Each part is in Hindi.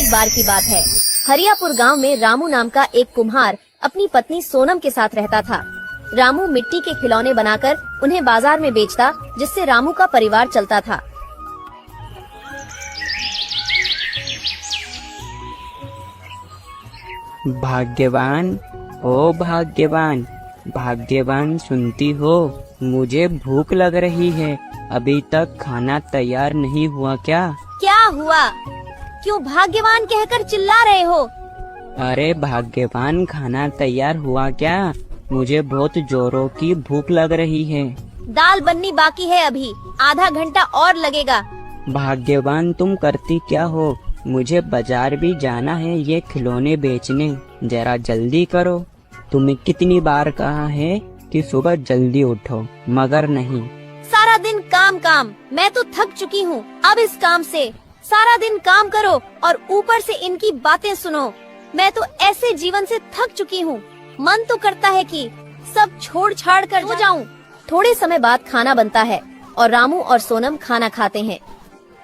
एक बार की बात है। हरियापुर गांव में रामू नाम का एक कुम्हार अपनी पत्नी सोनम के साथ रहता था। रामू मिट्टी के खिलौने बनाकर उन्हें बाजार में बेचता, जिससे रामू का परिवार चलता था। भाग्यवान, ओ भाग्यवान, भाग्यवान सुनती हो? मुझे भूख लग रही है, अभी तक खाना तैयार नहीं हुआ क्या? क्या हुआ? क्यों भाग्यवान कहकर चिल्ला रहे हो? अरे भाग्यवान, खाना तैयार हुआ क्या? मुझे बहुत जोरों की भूख लग रही है। दाल बननी बाकी है, अभी आधा घंटा और लगेगा। भाग्यवान, तुम करती क्या हो? मुझे बाजार भी जाना है ये खिलौने बेचने, जरा जल्दी करो। तुम्हें कितनी बार कहा है कि सुबह जल्दी उठो, मगर नहीं। सारा दिन काम काम, मैं तो थक चुकी हूँ अब इस काम से। सारा दिन काम करो और ऊपर से इनकी बातें सुनो। मैं तो ऐसे जीवन से थक चुकी हूँ। मन तो करता है कि सब छोड़ छाड़ कर सो जाऊं। थोड़े समय बाद खाना बनता है और रामू और सोनम खाना खाते हैं।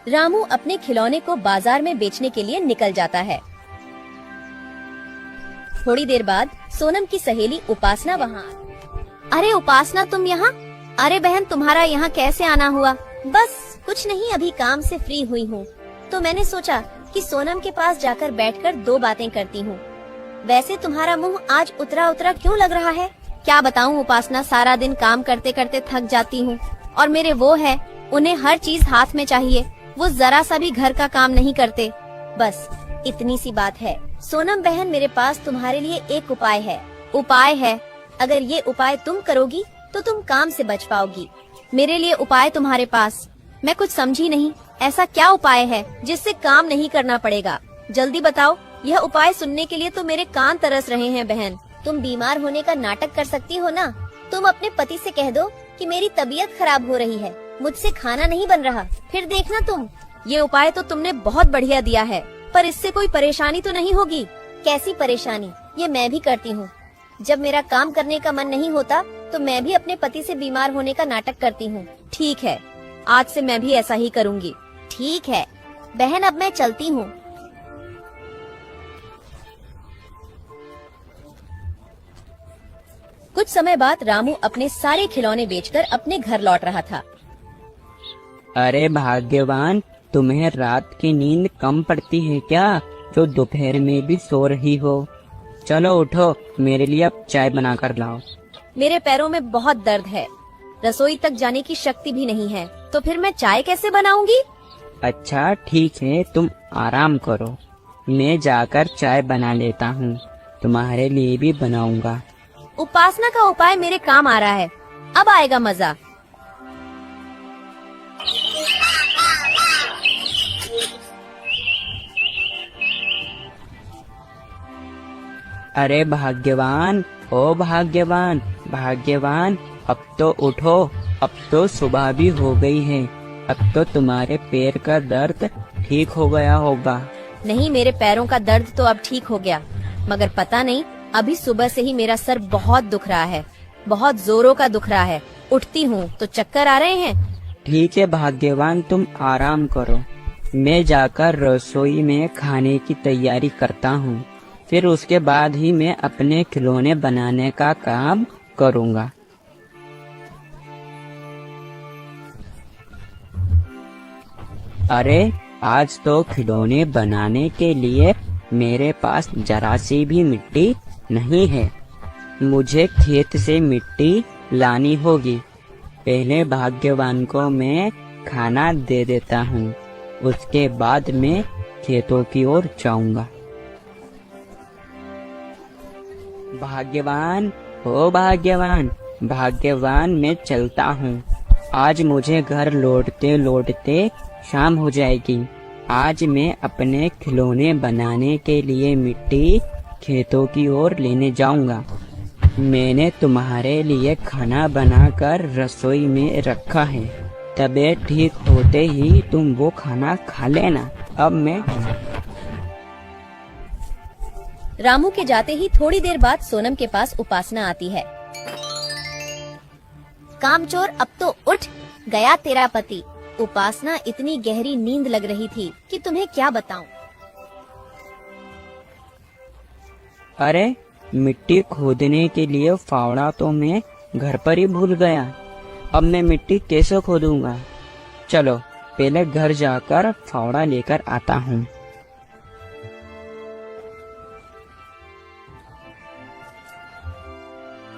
रामू अपने खिलौने को बाजार में बेचने के लिए निकल जाता है। थोड़ी देर बाद सोनम की सहेली उपासना वहाँ। अरे उपासना, तुम यहाँ? अरे बहन, तुम्हारा यहाँ कैसे आना हुआ? बस कुछ नहीं, अभी काम से फ्री हुई हूँ, तो मैंने सोचा कि सोनम के पास जाकर बैठकर दो बातें करती हूँ। वैसे तुम्हारा मुंह आज उतरा उतरा क्यों लग रहा है? क्या बताऊँ उपासना, सारा दिन काम करते करते थक जाती हूँ और मेरे वो है, उन्हें हर चीज हाथ में चाहिए। वो जरा सा भी घर का काम नहीं करते। बस इतनी सी बात है। सोनम बहन, मेरे पास तुम्हारे लिए एक उपाय है। उपाय है, अगर ये उपाय तुम करोगी तो तुम काम से बच पाओगी। मेरे लिए उपाय तुम्हारे पास? मैं कुछ समझी नहीं। ऐसा क्या उपाय है जिससे काम नहीं करना पड़ेगा? जल्दी बताओ। यह उपाय सुनने के लिए तो मेरे कान तरस रहे हैं। बहन, तुम बीमार होने का नाटक कर सकती हो ना? तुम अपने पति से कह दो कि मेरी तबीयत खराब हो रही है, मुझसे खाना नहीं बन रहा, फिर देखना तुम। ये उपाय तो तुमने बहुत बढ़िया दिया है, पर इससे कोई परेशानी तो नहीं होगी? कैसी परेशानी? ये मैं भी करती हूँ। जब मेरा काम करने का मन नहीं होता तो मैं भी अपने पति से बीमार होने का नाटक करती हूँ। ठीक है, आज से मैं भी ऐसा ही करूँगी। ठीक है बहन, अब मैं चलती हूँ। कुछ समय बाद रामू अपने सारे खिलौने बेचकर अपने घर लौट रहा था। अरे भाग्यवान, तुम्हें रात की नींद कम पड़ती है क्या, जो दोपहर में भी सो रही हो? चलो उठो, मेरे लिए अब चाय बना कर लाओ। मेरे पैरों में बहुत दर्द है, रसोई तक जाने की शक्ति भी नहीं है, तो फिर मैं चाय कैसे बनाऊंगी? अच्छा ठीक है, तुम आराम करो, मैं जाकर चाय बना लेता हूँ, तुम्हारे लिए भी बनाऊंगा। उपासना का उपाय मेरे काम आ रहा है, अब आएगा मजा। अरे भाग्यवान, ओ भाग्यवान, भाग्यवान, अब तो उठो, अब तो सुबह भी हो गई है, अब तो तुम्हारे पैर का दर्द ठीक हो गया होगा। नहीं, मेरे पैरों का दर्द तो अब ठीक हो गया, मगर पता नहीं, अभी सुबह से ही मेरा सर बहुत दुख रहा है, बहुत जोरों का दुख रहा है। उठती हूँ तो चक्कर आ रहे हैं। ठीक है भाग्यवान, तुम आराम करो, मैं जाकर रसोई में खाने की तैयारी करता हूँ, फिर उसके बाद ही मैं अपने खिलौने बनाने का काम करूँगा। अरे आज तो खिलौने बनाने के लिए मेरे पास जरा सी भी मिट्टी नहीं है, मुझे खेत से मिट्टी लानी होगी। पहले भाग्यवान को मैं खाना दे देता हूँ, उसके बाद मैं खेतों की ओर जाऊंगा। भाग्यवान, ओ भाग्यवान, भाग्यवान, मैं चलता हूँ, आज मुझे घर लौटते लौटते शाम हो जाएगी। आज मैं अपने खिलौने बनाने के लिए मिट्टी खेतों की ओर लेने जाऊंगा। मैंने तुम्हारे लिए खाना बनाकर रसोई में रखा है, तबीयत ठीक होते ही तुम वो खाना खा लेना। अब मैं रामू के जाते ही थोड़ी देर बाद सोनम के पास उपासना आती है। कामचोर, अब तो उठ, गया तेरा पति। उपासना, इतनी गहरी नींद लग रही थी कि तुम्हें क्या बताऊं। अरे मिट्टी खोदने के लिए फावड़ा तो मैं घर पर ही भूल गया। अब मैं मिट्टी कैसे खोदूंगा? चलो पहले घर जाकर फावड़ा लेकर आता हूँ।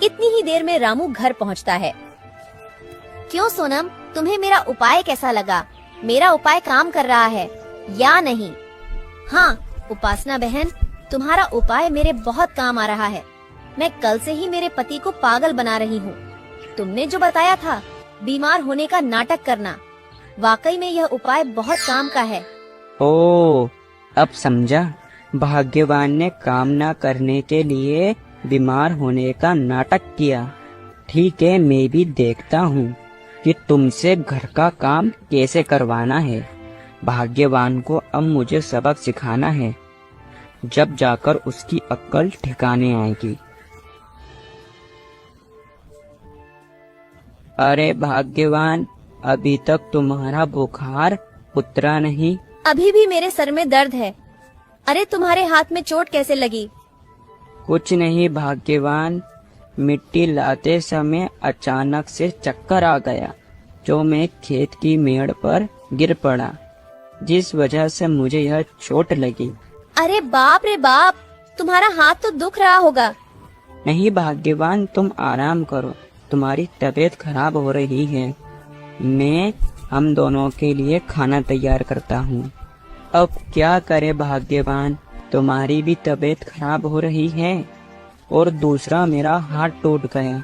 इतनी ही देर में रामू घर पहुंचता है। क्यों सोनम, तुम्हें मेरा उपाय कैसा लगा? मेरा उपाय काम कर रहा है या नहीं? हाँ उपासना बहन, तुम्हारा उपाय मेरे बहुत काम आ रहा है। मैं कल से ही मेरे पति को पागल बना रही हूँ। तुमने जो बताया था बीमार होने का नाटक करना, वाकई में यह उपाय बहुत काम का है। ओ, अब समझा। भाग्यवान ने काम न करने के लिए बीमार होने का नाटक किया। ठीक है, मैं भी देखता हूँ कि तुमसे घर का काम कैसे करवाना है। भाग्यवान को अब मुझे सबक सिखाना है, जब जाकर उसकी अक्ल ठिकाने आएगी। अरे भाग्यवान, अभी तक तुम्हारा बुखार उतरा नहीं। अभी भी मेरे सर में दर्द है। अरे तुम्हारे हाथ में चोट कैसे लगी? कुछ नहीं भाग्यवान, मिट्टी लाते समय अचानक से चक्कर आ गया, जो मैं खेत की मेड़ पर गिर पड़ा, जिस वजह से मुझे यह चोट लगी। अरे बाप रे बाप, तुम्हारा हाथ तो दुख रहा होगा। नहीं भाग्यवान, तुम आराम करो, तुम्हारी तबीयत खराब हो रही है। मैं हम दोनों के लिए खाना तैयार करता हूँ। अब क्या करे भाग्यवान, तुम्हारी भी तबीयत खराब हो रही है और दूसरा मेरा हाथ टूट गया।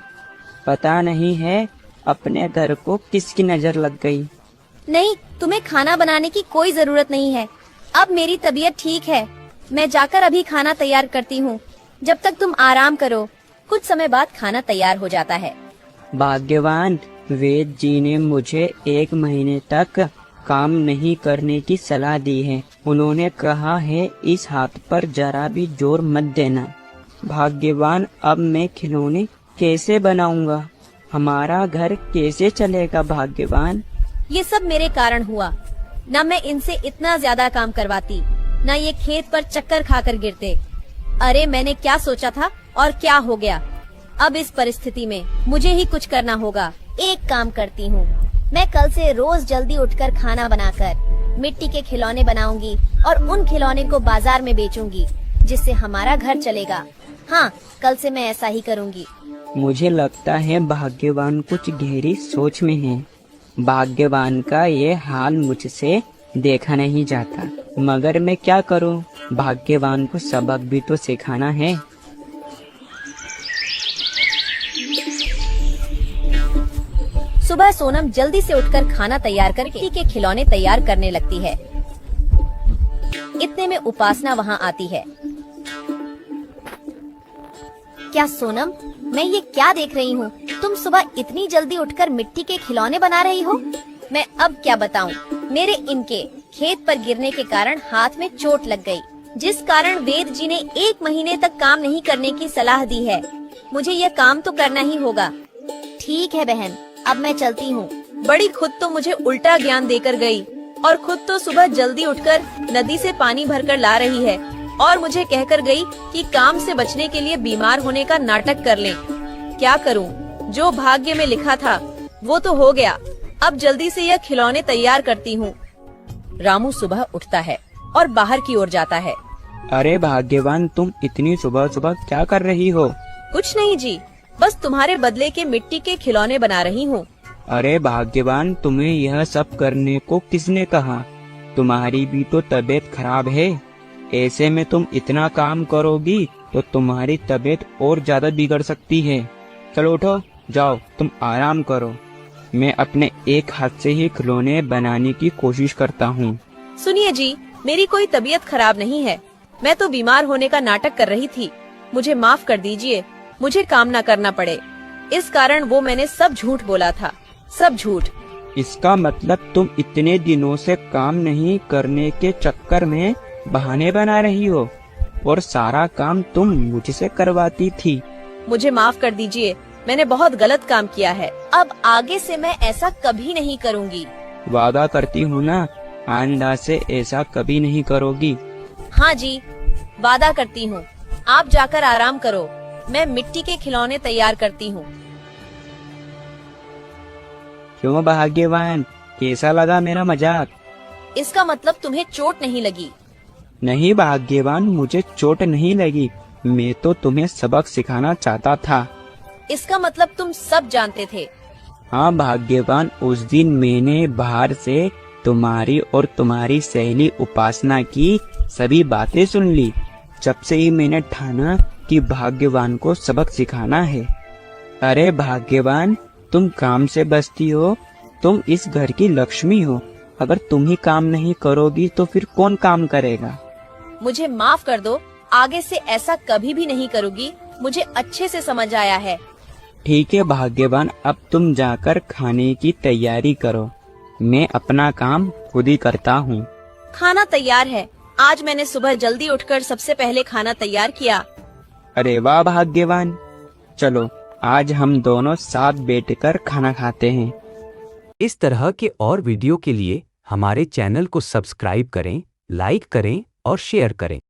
पता नहीं है अपने घर को किसकी नजर लग गई। नहीं, तुम्हें खाना बनाने की कोई जरूरत नहीं है। अब मेरी तबीयत ठीक है, मैं जाकर अभी खाना तैयार करती हूँ। जब तक तुम आराम करो। कुछ समय बाद खाना तैयार हो जाता है। भाग्यवान, वेद जी ने मुझे 1 महीने तक काम नहीं करने की सलाह दी है। उन्होंने कहा है इस हाथ पर जरा भी जोर मत देना। भाग्यवान, अब मैं खिलौने कैसे बनाऊंगा? हमारा घर कैसे चलेगा भाग्यवान? ये सब मेरे कारण हुआ। न मैं इनसे इतना ज्यादा काम करवाती, न ये खेत पर चक्कर खाकर गिरते। अरे मैंने क्या सोचा था और क्या हो गया। अब इस परिस्थिति में मुझे ही कुछ करना होगा। एक काम करती हूँ, मैं कल से रोज जल्दी उठकर खाना बनाकर मिट्टी के खिलौने बनाऊंगी और उन खिलौने को बाजार में बेचूंगी, जिससे हमारा घर चलेगा। हाँ, कल से मैं ऐसा ही करूंगी। मुझे लगता है भाग्यवान कुछ गहरी सोच में है। भाग्यवान का ये हाल मुझसे देखा नहीं जाता, मगर मैं क्या करूं? भाग्यवान को सबक भी तो सिखाना है। सुबह सोनम जल्दी से उठकर खाना तैयार करके मिट्टी के खिलौने तैयार करने लगती है। इतने में उपासना वहाँ आती है। क्या सोनम, मैं ये क्या देख रही हूँ? तुम सुबह इतनी जल्दी उठकर मिट्टी के खिलौने बना रही हो? मैं अब क्या बताऊँ? मेरे इनके खेत पर गिरने के कारण हाथ में चोट लग गई, जिस कारण वेद जी ने 1 महीने तक काम नहीं करने की सलाह दी है। मुझे यह काम तो करना ही होगा। ठीक है बहन, अब मैं चलती हूँ। बड़ी खुद तो मुझे उल्टा ज्ञान देकर गई और खुद तो सुबह जल्दी उठकर नदी से पानी भरकर ला रही है और मुझे कहकर गई कि काम से बचने के लिए बीमार होने का नाटक कर लें। क्या करूँ? जो भाग्य में लिखा था वो तो हो गया। अब जल्दी से यह खिलौने तैयार करती हूँ। रामू सुबह उठता है और बाहर की ओर जाता है। अरे भाग्यवान, तुम इतनी सुबह सुबह क्या कर रही हो? कुछ नहीं जी, बस तुम्हारे बदले के मिट्टी के खिलौने बना रही हूँ। अरे भाग्यवान, तुम्हें यह सब करने को किसने कहा? तुम्हारी भी तो तबीयत खराब है। ऐसे में तुम इतना काम करोगी तो तुम्हारी तबीयत और ज्यादा बिगड़ सकती है। चलो उठो, जाओ तुम आराम करो। मैं अपने एक हाथ से ही खिलौने बनाने की कोशिश करता हूँ। सुनिए जी, मेरी कोई तबीयत खराब नहीं है। मैं तो बीमार होने का नाटक कर रही थी। मुझे माफ कर दीजिए, मुझे काम न करना पड़े। इस कारण वो मैंने सब झूठ बोला था, सब झूठ। इसका मतलब तुम इतने दिनों से काम नहीं करने के चक्कर में बहाने बना रही हो और सारा काम तुम मुझसे करवाती थी। मुझे माफ कर दीजिए, मैंने बहुत गलत काम किया है। अब आगे से मैं ऐसा कभी नहीं करूँगी। वादा करती हूँ ना, आइंदा से ऐसा कभी नहीं करोगी। हाँ जी, वादा करती हूँ, आप जाकर आराम करो, मैं मिट्टी के खिलौने तैयार करती हूँ। क्यों भाग्यवान, कैसा लगा मेरा मजाक? इसका मतलब तुम्हें चोट नहीं लगी? नहीं भाग्यवान, मुझे चोट नहीं लगी, मैं तो तुम्हें सबक सिखाना चाहता था। इसका मतलब तुम सब जानते थे? हाँ भाग्यवान, उस दिन मैंने बाहर से तुम्हारी और तुम्हारी सहेली उपासना की सभी बातें सुन ली। जब से ही मैंने ठाना कि भाग्यवान को सबक सिखाना है। अरे भाग्यवान, तुम काम से बचती हो, तुम इस घर की लक्ष्मी हो। अगर तुम ही काम नहीं करोगी तो फिर कौन काम करेगा? मुझे माफ कर दो, आगे से ऐसा कभी भी नहीं करूँगी, मुझे अच्छे से समझ आया है। ठीक है भाग्यवान, अब तुम जाकर खाने की तैयारी करो, मैं अपना काम खुद ही करता हूँ। खाना तैयार है, आज मैंने सुबह जल्दी उठकर सबसे पहले खाना तैयार किया। अरे वाह भाग्यवान, चलो आज हम दोनों साथ बैठकर खाना खाते हैं। इस तरह के और वीडियो के लिए हमारे चैनल को सब्सक्राइब करें, लाइक करें और शेयर करें।